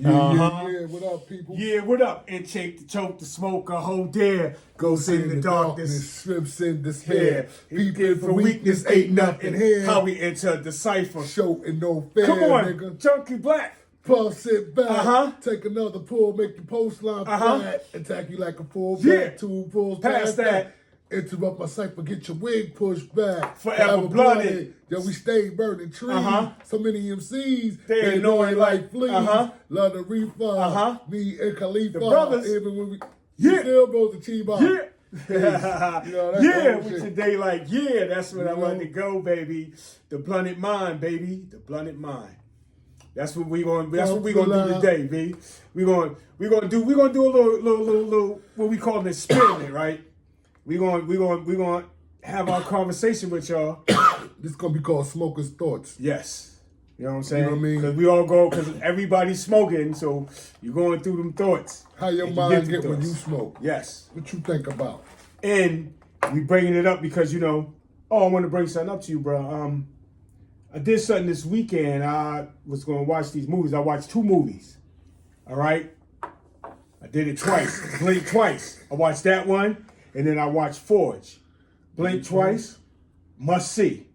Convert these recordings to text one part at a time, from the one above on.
Yeah, what up, people? Yeah, what up? And shake the choke, the smoke, a whole dare. Goes in the darkness. Slips in despair. People for weakness ain't nothing. here. How we enter the cipher. Show and no fair, Come on, nigga. Junkie Black. Puff, sit back. Uh-huh. Take another pull, make the post line flat. Attack you like a full Yeah. back. 2 pulls Past that. Interrupt my cipher, get your wig pushed back. Forever blooded. Yeah, we stay burning trees. So many MCs, They annoying like fleas. Love the refund. Me and Khalifa. The brothers. Even when we Yeah. still goes to T-Bar. Yeah. You know, that's Yeah, old with shit. your day like, yeah, that's what I You want know? to go, baby. The blunted mind, baby. The blunted mind. That's what we going. That's what we gonna do today, B. We gonna do a little what we call an experiment, right? We gonna have our conversation with y'all. This is gonna be called Smoker's Thoughts. Yes. You know what I'm saying? You know what I mean? Because we all go, because everybody's smoking, so you're going through them thoughts. How your And mind them get when thoughts. you smoke? Yes. What you think about? And we bringing it up because, I want to bring something up to you, bro. I did something this weekend. I was going to watch these movies. I watched 2 movies. All right? I did it twice. Blink twice. I watched that one, and then I watched Forge. Blink twice, must see.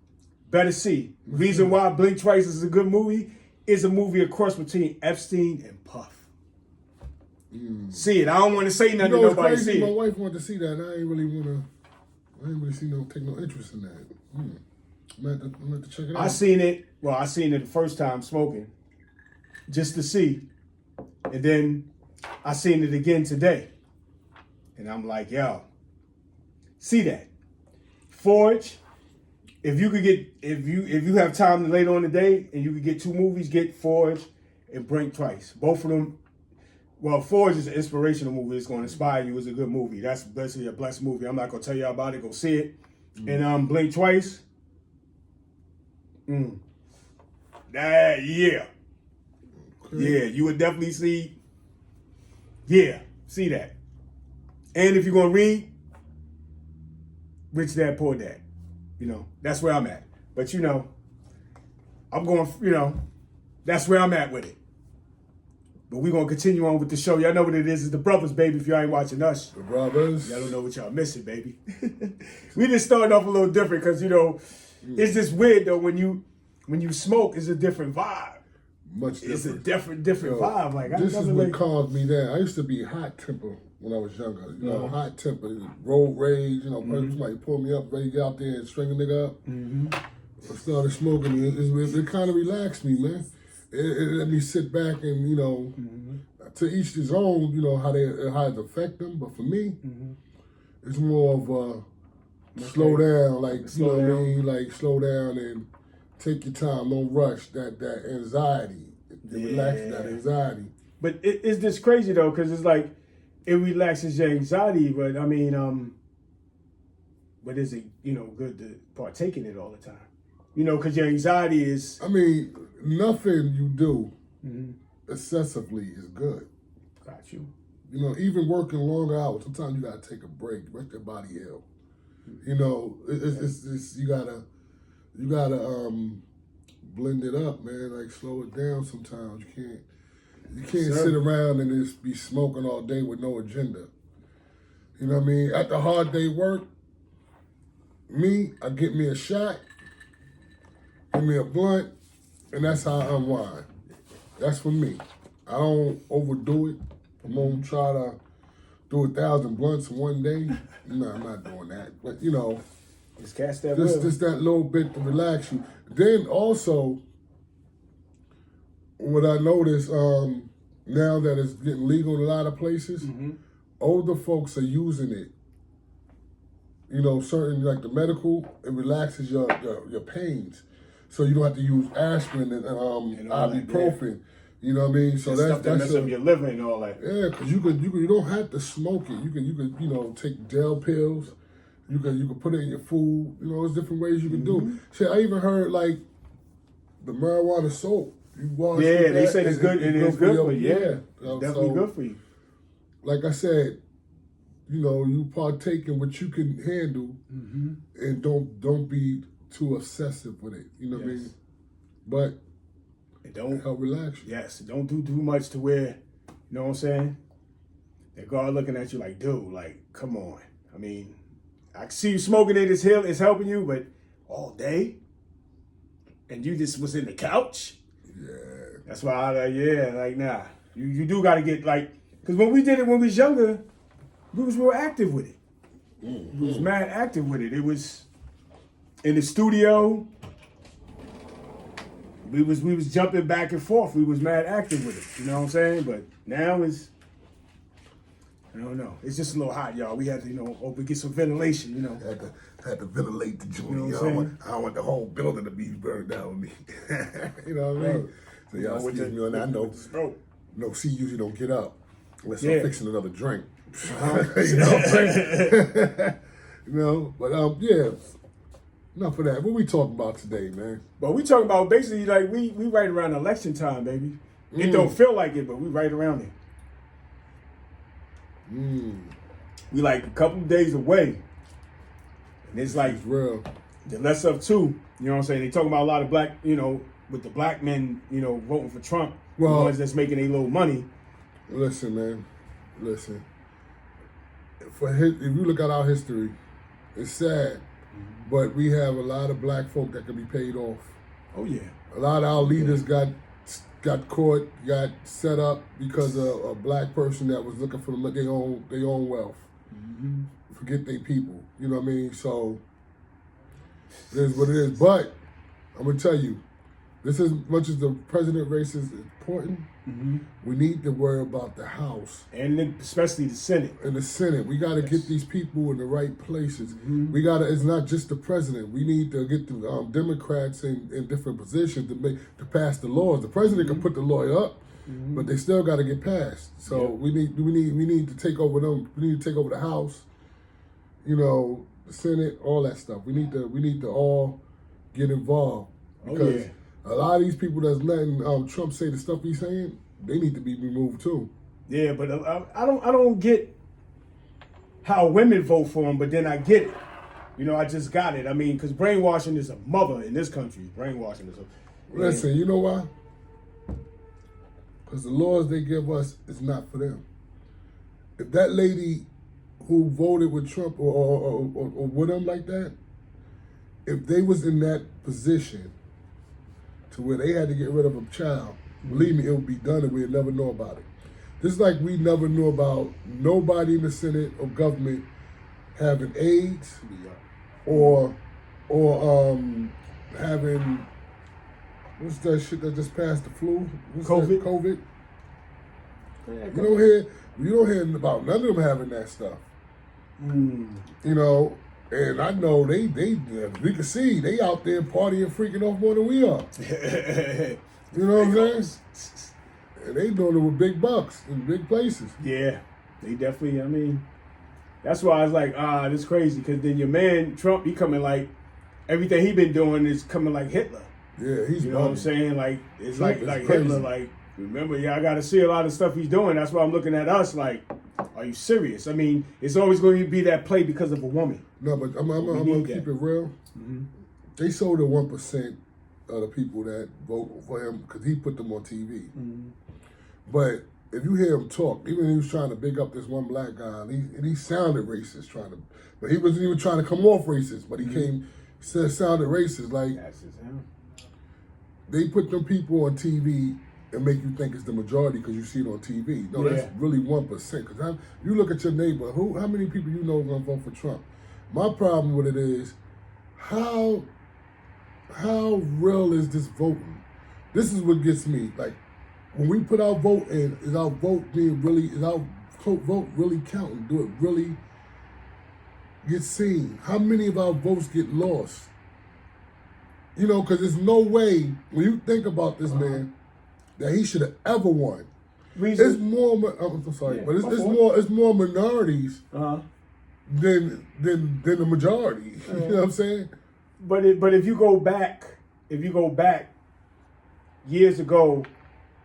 Better see. Reason why Blink Twice is a good movie is a movie, a cross between Epstein and Puff. See it. I don't want to say nothing to it's nobody. crazy. See My it. wife wanted to see that. I ain't really take no interest in that. I'm gonna have to check it out. I seen it the first time smoking, just to see. And then I seen it again today. And I'm like, yo, see that. Forge, if you have time later on today and you could get 2 movies, get Forge and Blink Twice. Both of them. Well, Forge is an inspirational movie. It's going to inspire you. It's a good movie. That's basically a blessed movie. I'm not going to tell you about it. Go see it. And Blink Twice. Yeah. Okay. Yeah, you would definitely see. Yeah, see that. And if you're going to read, Rich Dad, Poor Dad. That's where I'm at. But, I'm going, that's where I'm at with it. But we're going to continue on with the show. Y'all know what it is. It's the brothers, baby, if y'all ain't watching us. The brothers. Y'all don't know what y'all missing, baby. We just started off a little different because, it's just weird, though, when you smoke, it's a different vibe. Much different. It's a different vibe. Like, this is what calmed me down. I used to be hot temper when I was younger. Hot temper, road rage. Somebody pulled me up, ready to get out there and string a nigga up. I started smoking. It kind of relaxed me, man. It let me sit back and to each his own. How it affect them. But for me, it's more of slow down. Like what I mean? Like slow down and take your time. Don't rush. That anxiety. Relax that anxiety. But it's just crazy though, because it's like it relaxes your anxiety. But I mean, but is it good to partake in it all the time? Because your anxiety is. I mean, nothing you do excessively is good. Got you. Even working longer hours, sometimes you gotta take a break, let your body heal. It's you gotta blend it up, man. Like slow it down sometimes. You can't sit around and just be smoking all day with no agenda. You know what I mean? After a hard day work, I get me a shot, give me a blunt, and that's how I unwind. That's for me. I don't overdo it. I won't try to do 1,000 blunts in one day. No, I'm not doing that. But Just cast that just that little bit to relax you. Then also, what I noticed now that it's getting legal in a lot of places, older folks are using it. Certain like the medical, it relaxes your pains, so you don't have to use aspirin and ibuprofen. You know what I mean? So that's mess up your liver and all that. Yeah, because you don't have to smoke it. You can take gel pills. You can put it in your food. There's different ways you can do. Shit, I even heard like the marijuana soap. You wash Yeah, they say it's good. It is good for you. Yeah, definitely good for you. Like I said, you partake in what you can handle, and don't be too obsessive with it. You know what I mean? But And don't help relax you. Yes, don't do too much to where, you know what I'm saying? That God looking at you like, dude, like, come on. I mean, I can see you smoking it, it's helping you, but all day? And you just was in the couch? Yeah. That's why nah. You do got to get, like, because when we did it when we was younger, we was real active with it. Mm-hmm. We was mad active with it. It was in the studio. We was jumping back and forth. We was mad active with it. You know what I'm saying? But now I don't know. It's just a little hot, y'all. We had to, get some ventilation, Had to ventilate the joint. You know what I'm I don't want the whole building to be burned down with me. You know what I mean? So y'all excuse me on that. I know C usually don't get up unless I'm fixing another drink. You know what I'm saying? But yeah. Enough of that. What we talking about today, man? But we talking about basically like we right around election time, baby. It don't feel like it, but we right around it. We like a couple of days away. And it's like it's real. The less of two. You know what I'm saying? They talking about a lot of black, with the black men, voting for Trump. Well, the ones that's making a little money. Listen, man. Listen. If you look at our history, it's sad. But we have a lot of black folk that can be paid off. Oh yeah. A lot of our leaders got caught, got set up because of a black person that was looking for their own wealth. Mm-hmm. Forget their people. You know what I mean? So it is what it is. But I'm gonna tell you, this as much as the president race is important, we need to worry about the House. And especially the Senate. And the Senate. We got to get these people in the right places. It's not just the president. We need to get the Democrats in different positions to pass the laws. The president can put the law up, but they still got to get passed. So we need to take over them. We need to take over the House, the Senate, all that stuff. We need to all get involved. Because a lot of these people that's letting Trump say the stuff he's saying, they need to be removed too. Yeah, but I don't get how women vote for him, but then I get it. I just got it. I mean, because brainwashing is a mother in this country. Brainwashing is a... Listen, you know why? Because the laws they give us is not for them. If that lady who voted with Trump or with him like that, if they was in that position to where they had to get rid of a child, believe me, it would be done and we'd never know about it. Just like we never knew about nobody in the Senate or government having AIDS or having, what's that shit that just passed the flu? COVID. COVID. You don't hear about none of them having that stuff. And I know they we can see they out there partying, freaking off more than we are. You know what I'm saying? And they doing it with big bucks in big places. Yeah, they definitely. I mean, that's why I was like, this crazy. Because then your man Trump, he coming like everything he been doing is coming like Hitler. Yeah, he's. You know what I'm saying? Like it's like Hitler. Like remember, I got to see a lot of stuff he's doing. That's why I'm looking at us like, are you serious? I mean, it's always going to be that play because of a woman. No, but I'm going to keep it real. They sold the 1% of the people that vote for him because he put them on TV. But if you hear him talk, even when he was trying to big up this one black guy, and he sounded racist but he wasn't even trying to come off racist, but he sounded racist. Like, that's just him. They put them people on TV and make you think it's the majority because you see it on TV. No, that's really 1%. Because you look at your neighbor, how many people you know are going to vote for Trump? My problem with it is, how real is this voting? This is what gets me. Like, when we put our vote in, is our vote really counting? Do it really get seen? How many of our votes get lost? Because there's no way, when you think about this man, that he should have ever won. It's more. I'm sorry, but it's more minorities than the majority. You know what I'm saying? But if you go back years ago,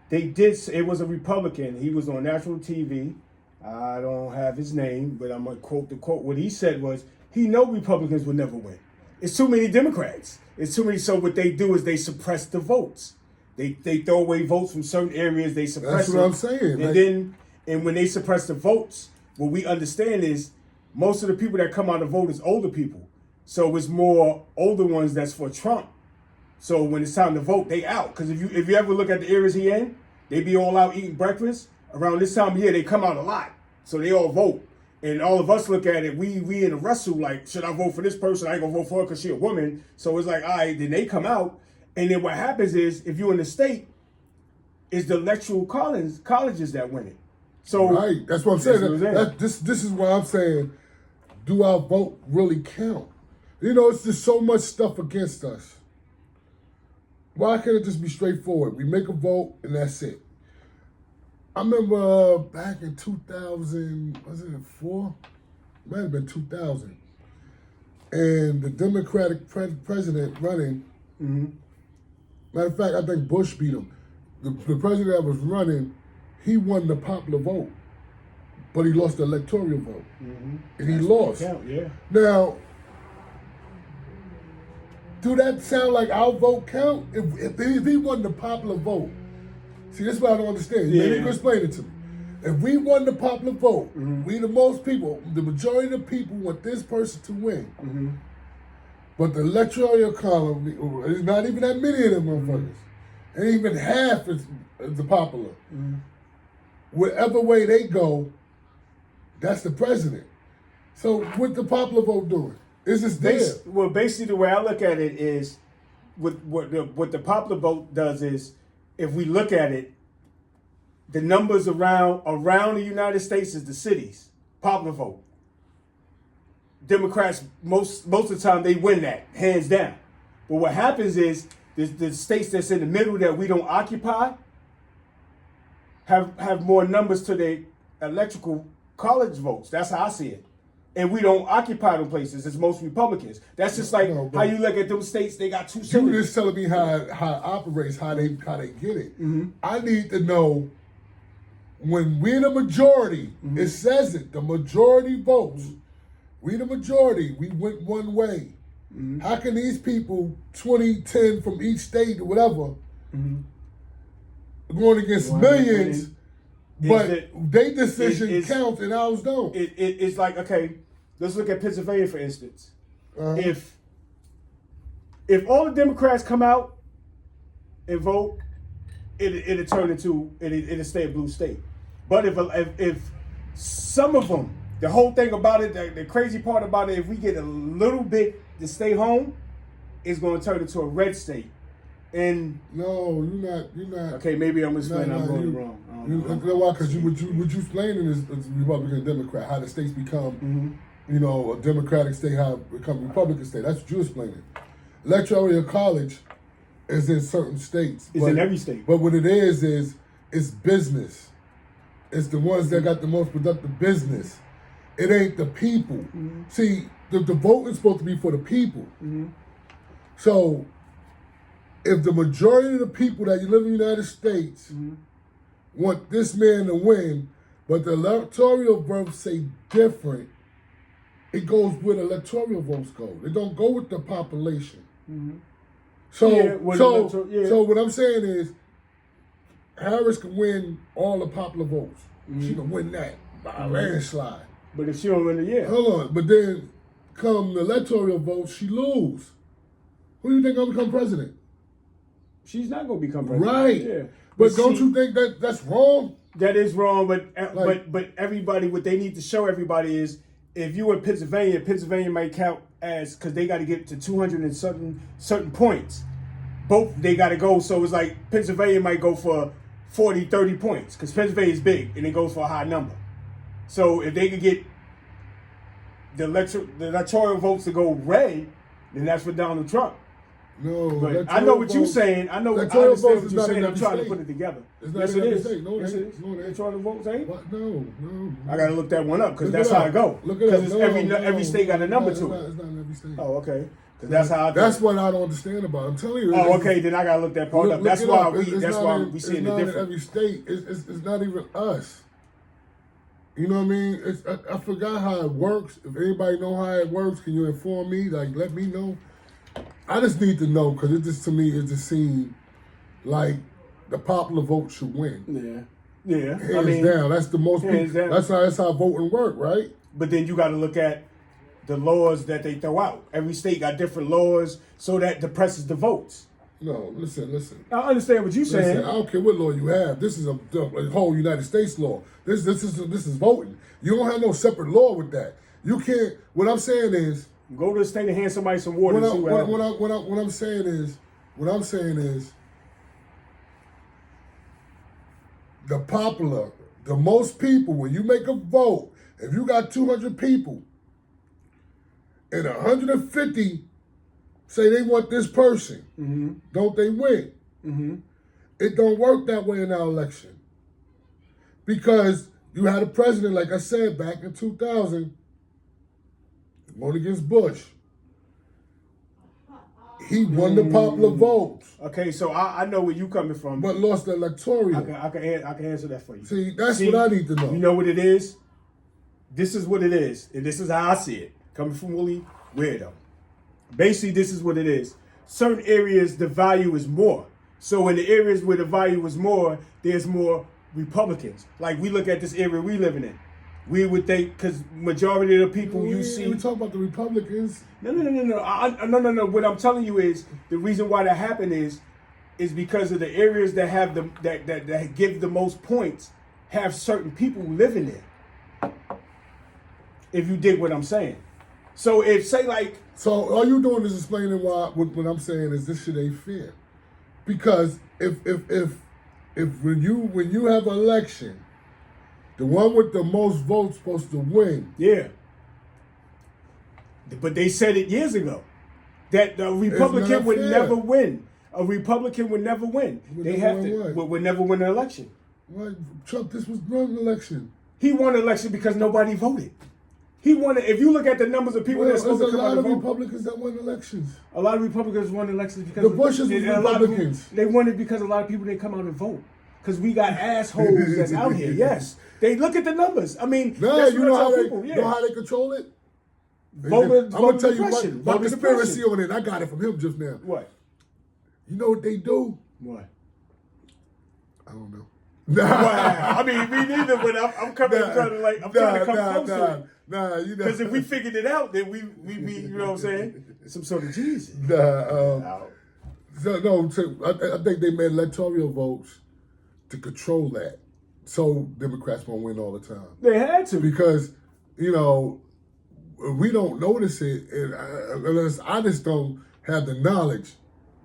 they did. It was a Republican. He was on national TV. I don't have his name, but I'm gonna quote the quote. What he said was, he know Republicans would never win. It's too many Democrats. It's too many. So what they do is they suppress the votes. They throw away votes from certain areas. They suppress That's what I'm saying. And when they suppress the votes, what we understand is most of the people that come out to vote is older people. So it's more older ones that's for Trump. So when it's time to vote, they out. Because if you ever look at the areas he in, they be all out eating breakfast. Around this time of year, they come out a lot. So they all vote. And all of us look at it, we in a wrestle, like, should I vote for this person? I ain't gonna vote for her because she a woman. So it's like, all right, then they come out. And then what happens is, if you're in the state, it's the electoral colleges that win it. So right, that's what I'm saying. This is why I'm saying, do our vote really count? You know, it's just so much stuff against us. Why can't it just be straightforward? We make a vote and that's it. I remember back in 2000, was it 4? Might have been 2000. And the Democratic president running, matter of fact, I think Bush beat him. The president that was running, he won the popular vote, but he lost the electoral vote. And he lost. Yeah. Now, do that sound like our vote count? If he won the popular vote, see, this is what I don't understand. Maybe you can explain it to me. If we won the popular vote, we the most people, the majority of the people want this person to win. But the electoral column, there's not even that many of them motherfuckers. And even half is the popular. Whatever way they go, that's the president. So what the popular vote doing? It's just there. Well, basically the way I look at it is, what the popular vote does is, if we look at it, the numbers around the United States is the cities. Popular vote. Democrats, most of the time, they win that, hands down. But what happens is, the states that's in the middle that we don't occupy have more numbers to their electoral college votes. That's how I see it. And we don't occupy them places. It's most Republicans. That's just like how you look at them states. They got two cities. You just telling me how it operates, how they get it. I need to know, when we're the majority, it says it, the majority votes. We the majority. We went one way. How can these people, 10 from each state or whatever, going against millions, but their decision counts and ours don't? It's like, okay, let's look at Pennsylvania, for instance. If all the Democrats come out and vote, it'll turn into, it'll stay a blue state. But if some of them, the whole thing about it, the crazy part about it, if we get a little bit to stay home, it's going to turn into a red state. And no, you're not. Okay, maybe I'm explaining. I'm going wrong. You know why? Because what you explaining is Republican and Democrat, how the states become, a Democratic state, how it become Republican state. That's what you're explaining. Electoral college is in certain states. It's in every state. But what it is it's business. It's the ones that got the most productive business. It ain't the people. See, the vote is supposed to be for the people. So, if the majority of the people that live in the United States want this man to win, but the electoral votes say different, it goes where the electoral votes go. They don't go with the population. So what I'm saying is, Harris can win all the popular votes. She can win that by a landslide. But if she don't win it, Hold on. But then, come the electoral votes, she lose. Who do you think gonna become president? She's not gonna become president. Right. Yeah. But don't you think that's wrong? That is wrong. But everybody, what they need to show everybody is, if you in Pennsylvania might count as, because they got to get to 200 and certain points. Both they got to go. So it's like Pennsylvania might go for 40, 30 points, because Pennsylvania is big and it goes for a high number. So if they could get the electoral votes to go red, then that's for Donald Trump. No, but I know what you're saying. I understand what you're saying. I'm trying to put it together. It's not in every state. No, it ain't. Electoral votes ain't? What? No. I gotta look that one up, because that's how it go. Because every state got a number to it. It's not in every state. Oh, okay. That's how. That's what I don't understand about it. I'm telling you. Oh, okay. Then I gotta look that part up. That's why we see the difference. In every state. It's not even us. You know what I mean? I forgot how it works. If anybody know how it works, can you inform me? Like, let me know. I just need to know, because it just, to me, it just seemed like the popular vote should win. Yeah. Hands down. That's the most people. Hands down. That's how voting work, right? But then you got to look at the laws that they throw out. Every state got different laws, so that depresses the votes. No, listen. I understand what you're saying. Listen, I don't care what law you have. This is a whole United States law. This is voting. You don't have no separate law with that. You can't. What I'm saying is, go to the state and hand somebody some water. What I'm saying is, the most people, when you make a vote, if you got 200 people and 150 say they want this person, don't they win? It don't work that way in our election. Because you had a president, like I said, back in 2000, voted against Bush. He won the popular vote. Okay, so I know where you coming from. But lost the electoral. I can answer that for you. See, that's what I need to know. You know what it is? This is what it is. And this is how I see it. Coming from Willie Weirdo. Basically, this is what it is. Certain areas, the value is more. So in the areas where the value is more, there's more Republicans. Like we look at this area we living in. We would think, because majority of the people you see... We talk about the Republicans. No. No. What I'm telling you is, the reason why that happened is because of the areas that have that give the most points have certain people living there. If you dig what I'm saying. So if, say like... So all you doing is explaining why what I'm saying is this shit ain't fair. Because if when you have an election, the one with the most votes supposed to win. Yeah. But they said it years ago that a Republican would never win. A Republican would never win. They have to would never win an election. Why? Trump, this was not an election. He won an election because nobody voted. He won it. If you look at the numbers of people that's supposed to come out and vote, a lot of Republicans that won elections. A lot of Republicans won elections because the Bushes were Republicans. They won it because a lot of people didn't come out and vote. Because we got assholes that's out here. Yes, they look at the numbers. I mean, you know how they control it. I'm gonna tell you what conspiracy on it. I got it from him just now. What? You know what they do? What? I don't know. I mean, me neither. But I'm trying to come close to it. Nah, you know. Because if we figured it out, then we you know what I'm saying? Some sort of Jesus. I think they made electoral votes to control that, so Democrats won't win all the time. They had to, because we don't notice it, unless I just don't have the knowledge.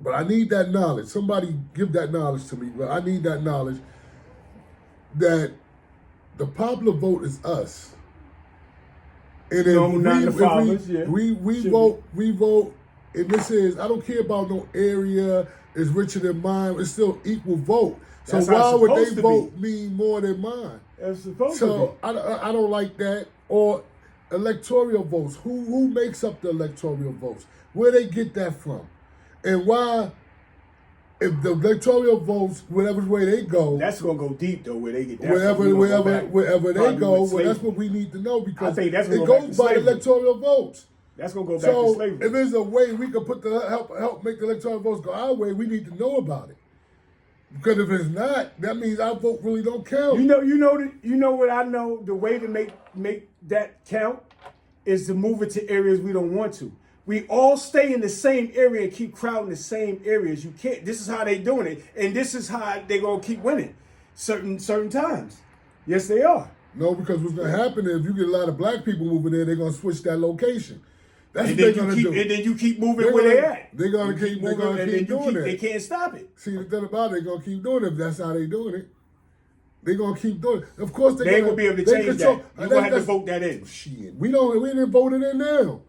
But I need that knowledge. Somebody give that knowledge to me. But I need that knowledge that the popular vote is us. And if we vote, and this is, I don't care about no area is richer than mine. It's still equal vote. So why would they vote me more than mine? It's supposed to be. I don't like that. Or electoral votes. Who makes up the electoral votes? Where they get that from? And why, if the electoral votes, whatever way they go, that's gonna go deep though. Where they get that wherever they go, well, that's what we need to know, because it goes by the electoral votes. That's gonna go back to slavery. If there's a way we could put the help make the electoral votes go our way, we need to know about it. Because if it's not, that means our vote really don't count. You know what I know. The way to make that count is to move it to areas we don't want to. We all stay in the same area and keep crowding the same areas. You can't. This is how they doing it, and this is how they gonna keep winning. Certain times. Yes, they are. No, because what's gonna happen is if you get a lot of black people moving there, they're gonna switch that location. That's what they're gonna do. And then you keep moving where they at. They're gonna keep doing it. They can't stop it. See, the thing about it, they're gonna keep doing it if that's how they doing it. They're gonna keep doing it. Of course, they ain't gonna be able to change that. You're gonna have to vote that in. Shit, we didn't vote it in now.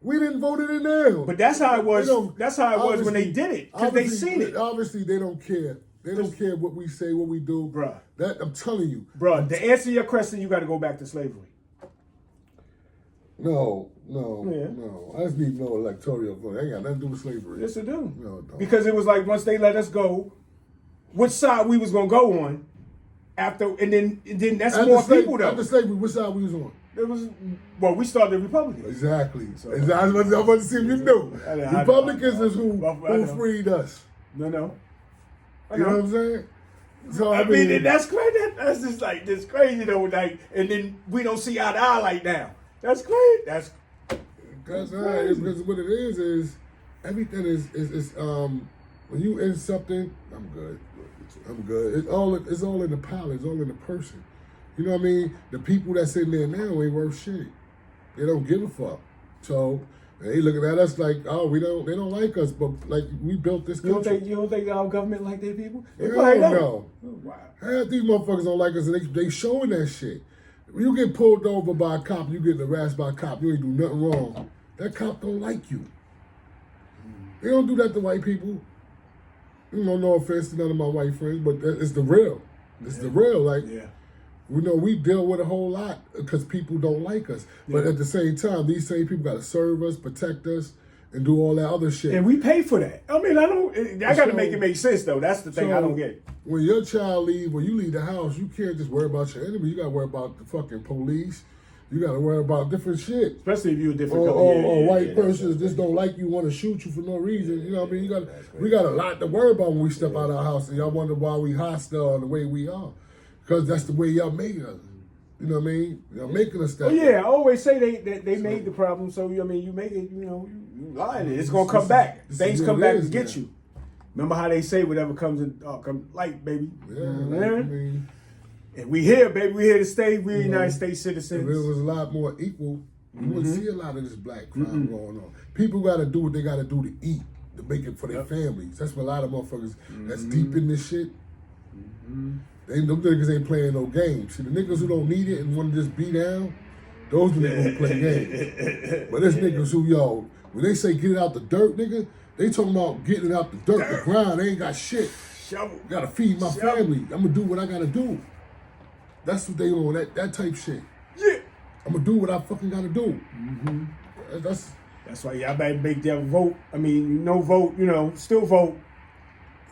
We didn't vote it in now. But that's how it was. That's how it was when they did it, because they seen it. Obviously, they don't care. They don't care what we say, what we do, bruh. That I'm telling you, bruh. To answer your question, you got to go back to slavery. No. I just need no electoral vote. I ain't got nothing to do with slavery. Yes, it do. No. Because it was like once they let us go, which side we was gonna go on after, and then that's more people though. After slavery, which side we was on? It was, we started Republicans. Exactly. So, I was about to see if you knew. Republicans is who freed us. No. You know what I'm saying? So I mean, that's crazy. That's just like this crazy though. Like, and then we don't see eye to eye like now. That's crazy. That's right. Because what it is everything is when you in something, I'm good. It's all in the pilot. It's all in the person. You know what I mean? The people that's in there now ain't worth shit. They don't give a fuck. So they looking at us like, oh, they don't like us, but like we built this country. You don't think our government like their people? Hell no. Oh, wow. Half these motherfuckers don't like us, and they showing that shit. When you get pulled over by a cop, you get harassed by a cop, you ain't do nothing wrong. That cop don't like you. They don't do that to white people. You know, no offense to none of my white friends, but it's the real. It's the real. Like, you know, we deal with a whole lot because people don't like us. But at the same time, these same people got to serve us, protect us, and do all that other shit. And we pay for that. I mean, I got to make it make sense, though. That's the thing I don't get. When your child leave, when you leave the house, you can't just worry about your enemy. You got to worry about the fucking police. You got to worry about different shit. Especially if you're a different or white person just don't like you, want to shoot you for no reason. You know what I mean? We got a lot to worry about when we step out of our house, and y'all wonder why we hostile the way we are. Because that's the way y'all make us. You know what I mean? Y'all making us that way. I always say they made the problem, so I mean, you make it, you lying it. It's going to come back. Things come back to get you. Remember how they say whatever comes in, come light, baby. Yeah, I mean, and we here, baby. We here to stay. We're United States citizens. If it was a lot more equal, you wouldn't see a lot of this black crime going on. People got to do what they got to do to eat, to make it for their families. That's what a lot of motherfuckers that's deep in this shit. Them niggas ain't playing no games. See, the niggas who don't need it and want to just be down, those the niggas who play games. But there's niggas who, when they say get it out the dirt, nigga, they talking about getting it out the dirt, the ground. They ain't got shit. Shovel. Gotta feed my family. I'm gonna do what I gotta do. That's what they on, that type shit. Yeah. I'm gonna do what I fucking gotta do. That's why y'all better make that vote. I mean, no vote, still vote.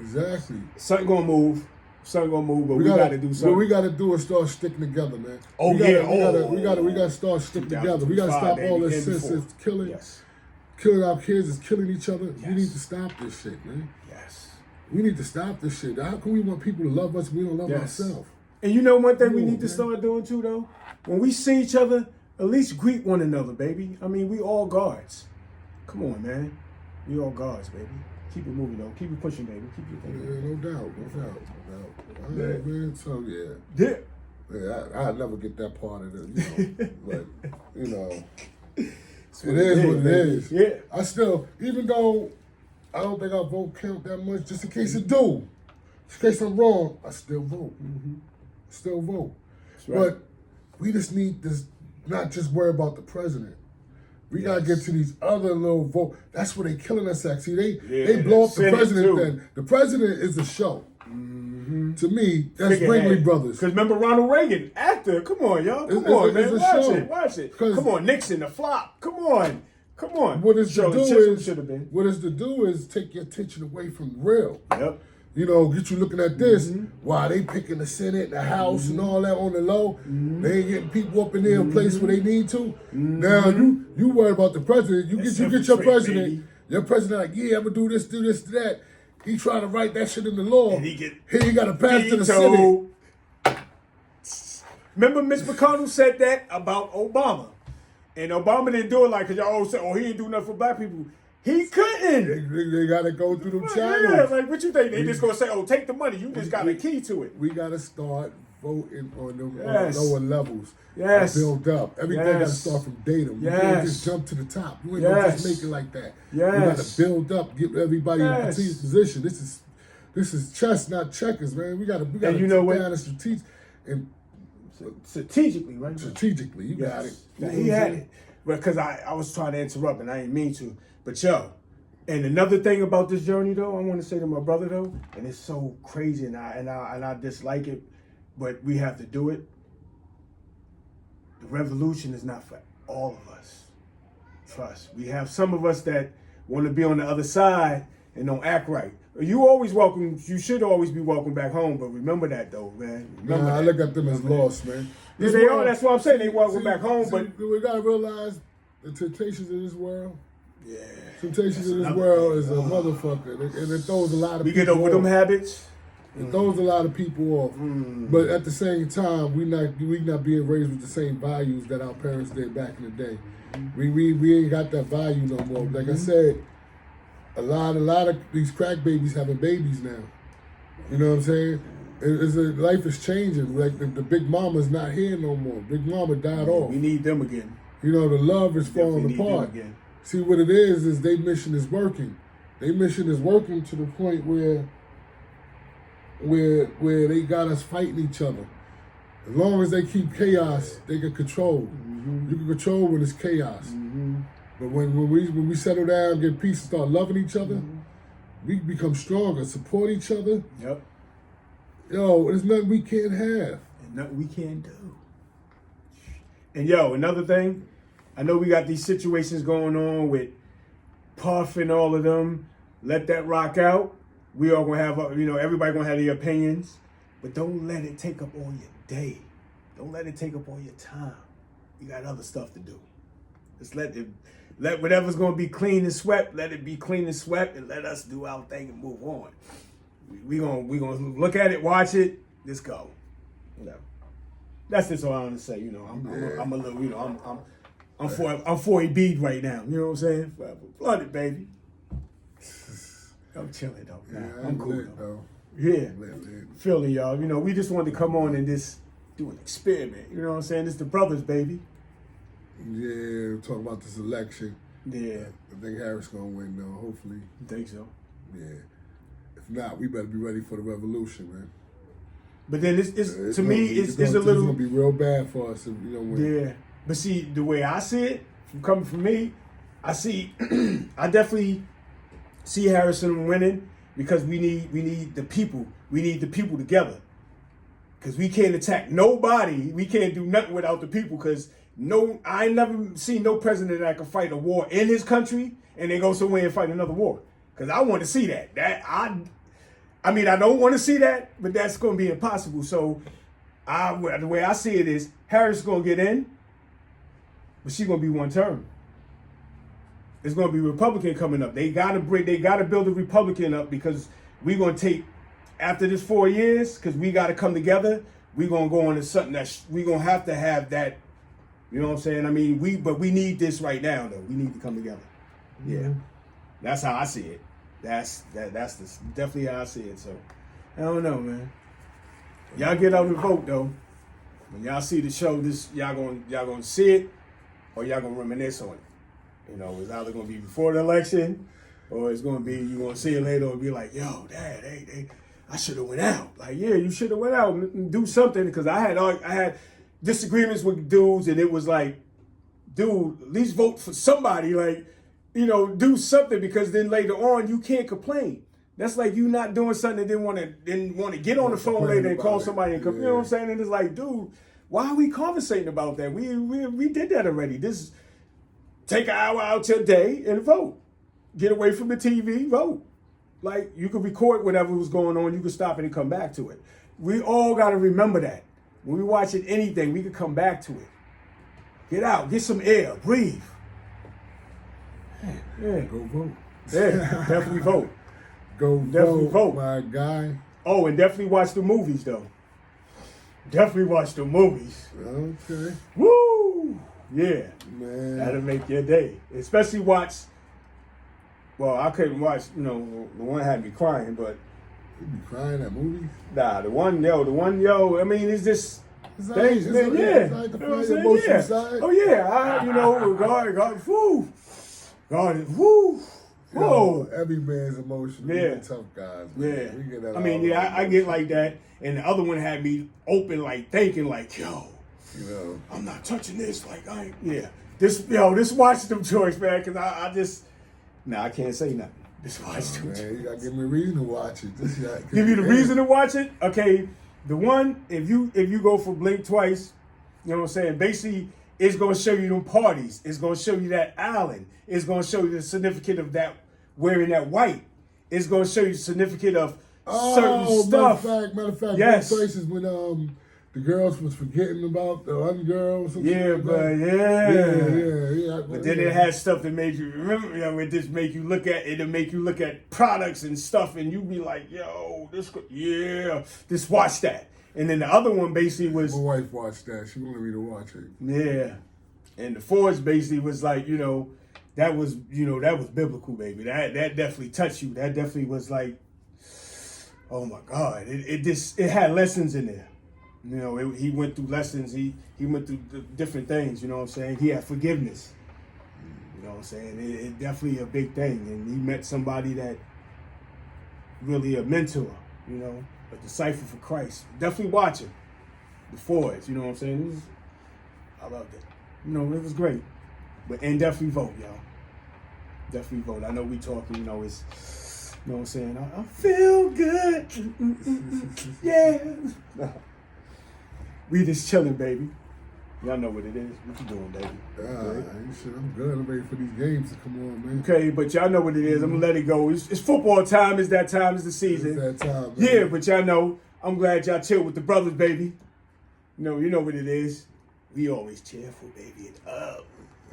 Exactly. Something gonna move. But we gotta do something. What we gotta do is start sticking together, man. We gotta start sticking together. We gotta stop all this senseless killing. Yes. Killing our kids is killing each other. Yes. We need to stop this shit, man. Yes. We need to stop this shit. How can we want people to love us when we don't love ourselves? And you know one thing we need to start doing too, though? When we see each other, at least greet one another, baby. I mean, we all guards. Come on, man. We all guards, baby. Keep it moving, though. Keep it pushing, baby. Keep your thing. Yeah, no doubt. All right, man. So, Yeah. I'll never get that part of it, but, it is what it is. Yeah. I still, even though I don't think our vote count that much, just in case it do, just in case I'm wrong, I still vote. Still vote. That's right. But we just need to not just worry about the president. We gotta get to these other little vote. That's where they killing us at. See, they blow up the president then. The president is a show. To me, that's Ringling Brothers. Because remember Ronald Reagan, actor. Come on, y'all. Come on, man. Watch it. Come on, Nixon, the flop. Come on. What is to do is take your attention away from real. Yep. Get you looking at this. Why they picking the Senate, the House, and all that on the low. They ain't getting people up in there in place where they need to. Now you worry about the president. You get your president. Baby. Your president like, yeah, I'm gonna do this, do that. He trying to write that shit in the law. And he got to pass to the Senate. Remember Mitch McConnell said that about Obama. And Obama didn't do it like, because y'all always say, he didn't do nothing for black people. He couldn't. They got to go through them channels. Yeah, like what you think? They just going to say, take the money. You just got a key to it. We got to start voting on the lower levels. Yes. Build up. Everything got to start from datum. You can't just jump to the top. You ain't going to just make it like that. Yes. You got to build up, get everybody in a continuous position. This is chess, not checkers, man. We got to down and strategically, right? Strategically, you got it. Now, he had it. Because I was trying to interrupt and I didn't mean to. But and another thing about this journey though, I want to say to my brother though, and it's so crazy and I dislike it, but we have to do it. The revolution is not for all of us. Trust. We have some of us that want to be on the other side and don't act right. You always welcome. You should always be welcome back home. But remember that, though, man. I look at them as lost, man. Yeah, they are. That's what I'm saying. They welcome back home. But we gotta realize the temptations in this world. Yeah. Temptations in this world is a motherfucker, and it throws a lot of. We get over them habits. It throws a lot of people off. But at the same time, we not being raised with the same values that our parents did back in the day. We ain't got that value no more. Like I said, a lot of these crack babies having babies now. You know what I'm saying? Life is changing. Like the big mama's not here no more. Big mama died off. We need them again. You know, the love is falling apart. See, what it is their mission is working. Their mission is working to the point where they got us fighting each other. As long as they keep chaos, they can control. You can control when it's chaos. But when we settle down, get peace, and start loving each other, we become stronger, support each other. Yep. Yo, there's nothing we can't have. And nothing we can't do. And yo, another thing, I know we got these situations going on with Puff and all of them. Let that rock out. We all gonna have, everybody gonna have their opinions, but don't let it take up all your day. Don't let it take up all your time. You got other stuff to do. Just let whatever's gonna be clean and swept, let it be clean and swept, and let us do our thing and move on. We gonna look at it, watch it, just go. That's just all I want to say. I'm a little, I'm for a bead right now. You know what I'm saying? Flooded, baby. I'm chilling though. Yeah, I'm cool though. Yeah, feeling y'all. We just wanted to come on and just do an experiment. You know what I'm saying? It's the brothers, baby. Yeah, talk about this election. Yeah, I think Harris gonna win though. Hopefully. You think so? Yeah. If not, we better be ready for the revolution, man. But then it's to me, it's a little. It's gonna be real bad for us if we don't win. Yeah, but see, the way I see it, coming from me, I see, I definitely see Harrison winning because we need the people. We need the people together. Because we can't attack nobody. We can't do nothing without the people. Because I ain't never seen no president that can fight a war in his country and then go somewhere and fight another war. Because I want to see that. I don't want to see that, but that's going to be impossible. So the way I see it is Harris is going to get in, but she's going to be one term. It's going to be Republican coming up. They got to build a Republican up because we're going to take, after this 4 years, because we got to come together, we're going to go into something that we're going to have that, you know what I'm saying? We need this right now, though. We need to come together. Yeah. That's how I see it. That's definitely how I see it. So, I don't know, man. Y'all get out and vote, though. When y'all see the show, y'all gonna see it, or y'all gonna reminisce on it. It's either gonna be before the election, or it's gonna be you gonna see it later and be like, yo, Dad, I should have went out. Like, yeah, you should have went out and do something because I had disagreements with dudes, and it was like, dude, at least vote for somebody. Like, do something because then later on you can't complain. That's like you not doing something and didn't want to get on the phone later and call somebody and complain. You know what I'm saying? And it's like, dude, why are we conversating about that? We did that already. Take an hour out your day and vote. Get away from the TV, vote. Like, you could record whatever was going on. You could stop it and come back to it. We all got to remember that. When we watching anything, we could come back to it. Get out. Get some air. Breathe. Yeah. Go vote. Yeah, definitely vote. Definitely vote, my guy. Oh, and definitely watch the movies, though. Definitely watch the movies. Okay. Woo! Yeah. Man. That'll make your day. Especially watch. Well, I couldn't watch, the one had me crying, but. You be crying at movies? Nah, the one, it's just. It's things, man, It's like the emotional side. Oh, yeah. God, whoo. God, whoo. Whoa. Every man's emotional. Yeah. We're tough guys, man. Yeah. We get that I get like that. And the other one had me open, like, thinking, like, yo. I'm not touching this. Like, this watch them choice, man, because I can't say nothing. Just watch them. Man, you gotta give me a reason to watch it. Give you the reason to watch it? Okay, the one, if you go for Blink twice, you know what I'm saying? Basically, it's gonna show you them parties. It's gonna show you that island. It's gonna show you the significance of that wearing that white. It's gonna show you the significance of certain stuff. Matter of fact, yes. Blink twice is when the girls was forgetting about the other girls. Yeah, but yeah. But then it had stuff that made you remember. It just make you look at it and make you look at products and stuff, and you be like, "Yo, just watch that." And then the other one basically was my wife watched that. She wanted me to watch it. Yeah, and the Force basically was like, that was biblical, baby. That definitely touched you. That definitely was like, oh my God, it had lessons in there. He went through lessons. He went through different things. You know what I'm saying? He had forgiveness. You know what I'm saying? It definitely a big thing, and he met somebody that really a mentor. A disciple for Christ. Definitely watch it. The Force. You know what I'm saying? I loved it. It was great. And definitely vote, y'all. Definitely vote. I know we talking. It's. You know what I'm saying? I feel good. Yeah. We just chilling, baby. Y'all know what it is. What you doing, baby? I'm good. I'm ready for these games to come on, man. Okay, but y'all know what it is. I'm going to let it go. It's football time. It's that time. It's the season. It's that time, man. Yeah, but y'all know. I'm glad y'all chill with the brothers, baby. You know what it is. We always cheerful, baby. It's up.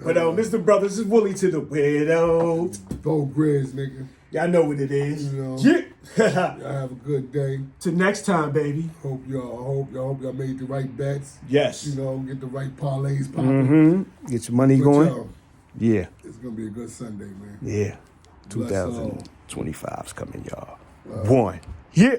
But Mr. Brothers, is Willie to the widow. Go Grizz, nigga. Y'all know what it is. Yeah. Y'all have a good day. Till next time, baby. Hope y'all made the right bets. Yes. Get the right parlays popping. Get your money going. Yeah. It's gonna be a good Sunday, man. Yeah. 2025's coming, y'all. One. Yeah.